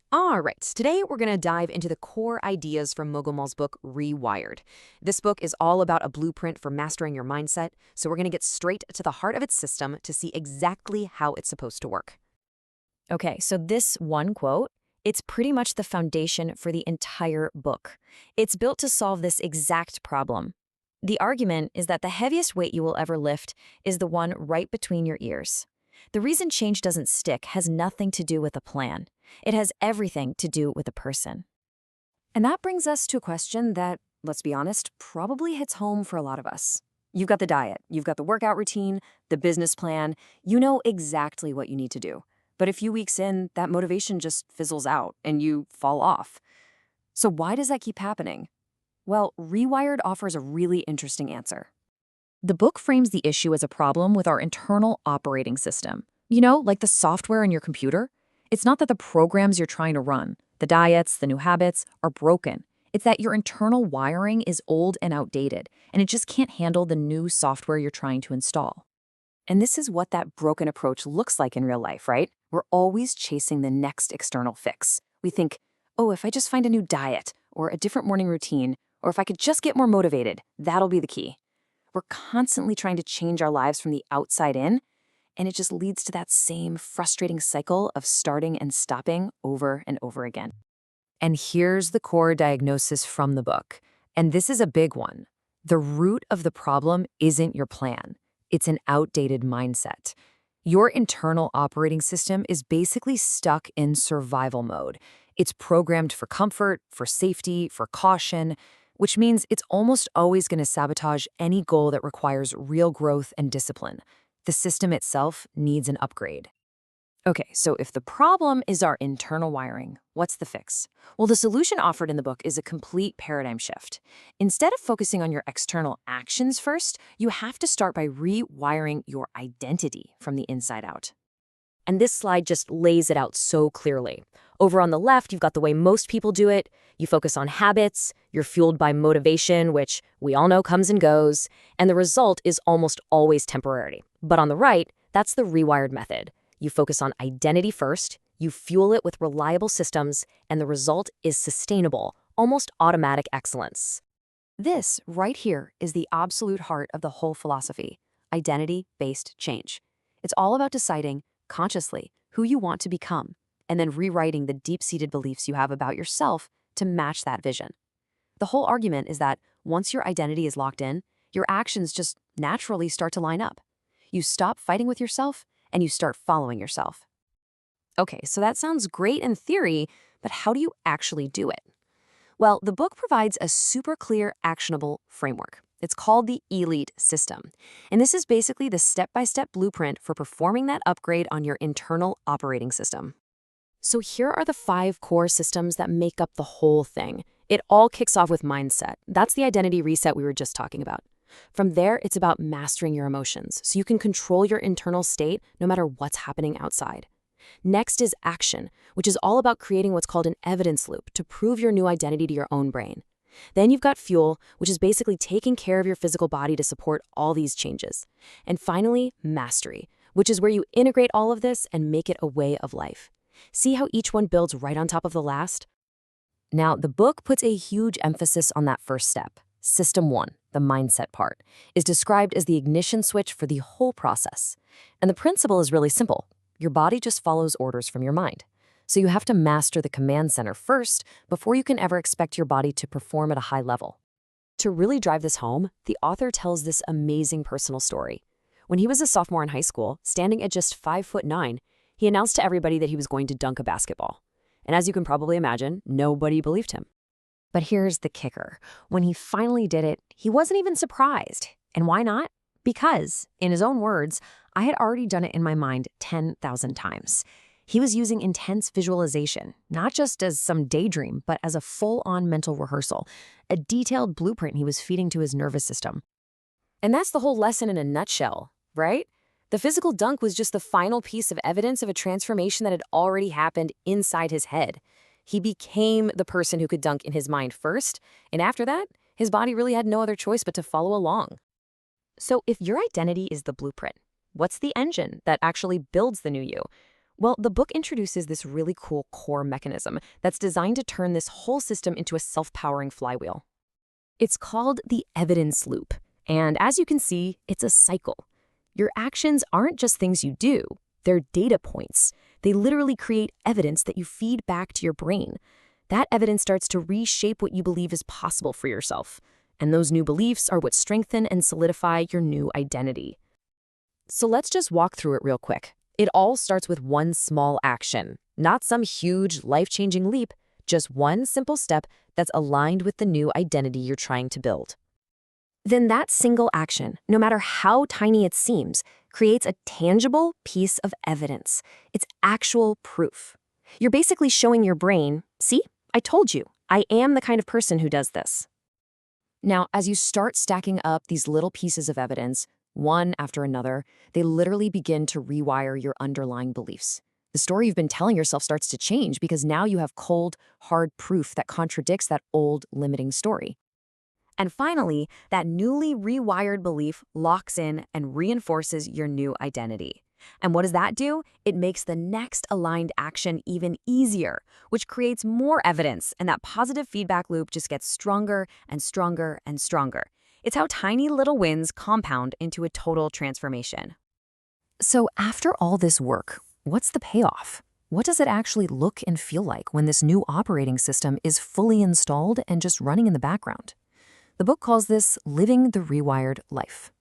All right, today we're going to dive into the core ideas from Mogul's book, Rewired. This book is all about a blueprint for mastering your mindset, so we're going to get straight to the heart of its system to see exactly how it's supposed to work. Okay, so this one quote, it's pretty much the foundation for the entire book. It's built to solve this exact problem. The argument is that the heaviest weight you will ever lift is the one right between your ears. The reason change doesn't stick has nothing to do with a plan. It has everything to do with a person. And that brings us to a question that, let's be honest, probably hits home for a lot of us. You've got the diet, you've got the workout routine, the business plan, you know exactly what you need to do. But a few weeks in, that motivation just fizzles out and you fall off. So why does that keep happening? Well, Rewired offers a really interesting answer. The book frames the issue as a problem with our internal operating system. You know, like the software in your computer. It's not that the programs you're trying to run, the diets, the new habits, are broken. It's that your internal wiring is old and outdated, and it just can't handle the new software you're trying to install. And this is what that broken approach looks like in real life, right? We're always chasing the next external fix. We think, oh, if I just find a new diet, or a different morning routine, or if I could just get more motivated, that'll be the key. We're constantly trying to change our lives from the outside in, and it just leads to that same frustrating cycle of starting and stopping over and over again. And here's the core diagnosis from the book. And this is a big one. The root of the problem isn't your plan. It's an outdated mindset. Your internal operating system is basically stuck in survival mode. It's programmed for comfort, for safety, for caution, which means it's almost always going to sabotage any goal that requires real growth and discipline. The system itself needs an upgrade. Okay, so if the problem is our internal wiring, what's the fix? Well, the solution offered in the book is a complete paradigm shift. Instead of focusing on your external actions first, you have to start by rewiring your identity from the inside out. And this slide just lays it out so clearly. Over on the left, you've got the way most people do it. You focus on habits, you're fueled by motivation, which we all know comes and goes, and the result is almost always temporary. But on the right, that's the rewired method. You focus on identity first, you fuel it with reliable systems, and the result is sustainable, almost automatic excellence. This, right here, is the absolute heart of the whole philosophy, identity-based change. It's all about deciding, consciously, who you want to become, and then rewriting the deep-seated beliefs you have about yourself to match that vision. The whole argument is that once your identity is locked in, your actions just naturally start to line up. You stop fighting with yourself, and you start following yourself. Okay, so that sounds great in theory, but how do you actually do it? Well, the book provides a super clear, actionable framework. It's called the ELITE system. And this is basically the step-by-step blueprint for performing that upgrade on your internal operating system. So here are the 5 core systems that make up the whole thing. It all kicks off with mindset. That's the identity reset we were just talking about. From there, it's about mastering your emotions, so you can control your internal state no matter what's happening outside. Next is action, which is all about creating what's called an evidence loop to prove your new identity to your own brain. Then you've got fuel, which is basically taking care of your physical body to support all these changes. And finally, mastery, which is where you integrate all of this and make it a way of life. See how each one builds right on top of the last? Now, the book puts a huge emphasis on that first step. System 1, the mindset part, is described as the ignition switch for the whole process. And the principle is really simple. Your body just follows orders from your mind. So you have to master the command center first before you can ever expect your body to perform at a high level. To really drive this home, the author tells this amazing personal story. When he was a sophomore in high school, standing at just 5'9", he announced to everybody that he was going to dunk a basketball. And as you can probably imagine, nobody believed him. But here's the kicker. When he finally did it, he wasn't even surprised. And why not? Because, in his own words, I had already done it in my mind 10,000 times. He was using intense visualization, not just as some daydream, but as a full-on mental rehearsal, a detailed blueprint he was feeding to his nervous system. And that's the whole lesson in a nutshell, right? The physical dunk was just the final piece of evidence of a transformation that had already happened inside his head. He became the person who could dunk in his mind first, and after that, his body really had no other choice but to follow along. So if your identity is the blueprint, what's the engine that actually builds the new you? Well, the book introduces this really cool core mechanism that's designed to turn this whole system into a self-powering flywheel. It's called the evidence loop, and as you can see, it's a cycle. Your actions aren't just things you do, they're data points. They literally create evidence that you feed back to your brain. That evidence starts to reshape what you believe is possible for yourself, and those new beliefs are what strengthen and solidify your new identity. So let's just walk through it real quick. It all starts with one small action, not some huge, life-changing leap, just one simple step that's aligned with the new identity you're trying to build. Then that single action, no matter how tiny it seems, creates a tangible piece of evidence. It's actual proof. You're basically showing your brain, see, I told you, I am the kind of person who does this. Now, as you start stacking up these little pieces of evidence, one after another, they literally begin to rewire your underlying beliefs. The story you've been telling yourself starts to change because now you have cold, hard proof that contradicts that old, limiting story. And finally, that newly rewired belief locks in and reinforces your new identity. And what does that do? It makes the next aligned action even easier, which creates more evidence, and that positive feedback loop just gets stronger and stronger and stronger. It's how tiny little wins compound into a total transformation. So after all this work, what's the payoff? What does it actually look and feel like when this new operating system is fully installed and just running in the background? The book calls this living the rewired life.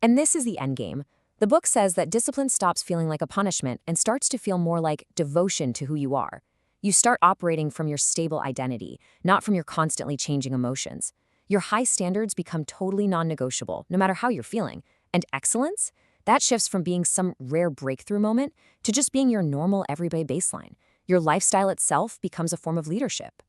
And this is the endgame. The book says that discipline stops feeling like a punishment and starts to feel more like devotion to who you are. You start operating from your stable identity, not from your constantly changing emotions. Your high standards become totally non-negotiable, no matter how you're feeling. And excellence? That shifts from being some rare breakthrough moment to just being your normal everyday baseline. Your lifestyle itself becomes a form of leadership.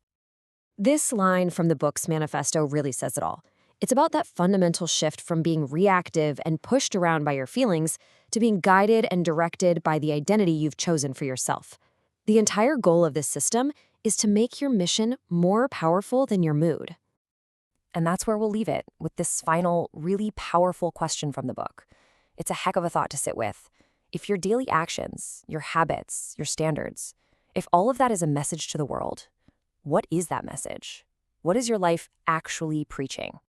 This line from the book's manifesto really says it all. It's about that fundamental shift from being reactive and pushed around by your feelings to being guided and directed by the identity you've chosen for yourself. The entire goal of this system is to make your mission more powerful than your mood. And that's where we'll leave it, with this final, really powerful question from the book. It's a heck of a thought to sit with. If your daily actions, your habits, your standards, if all of that is a message to the world, what is that message? What is your life actually preaching?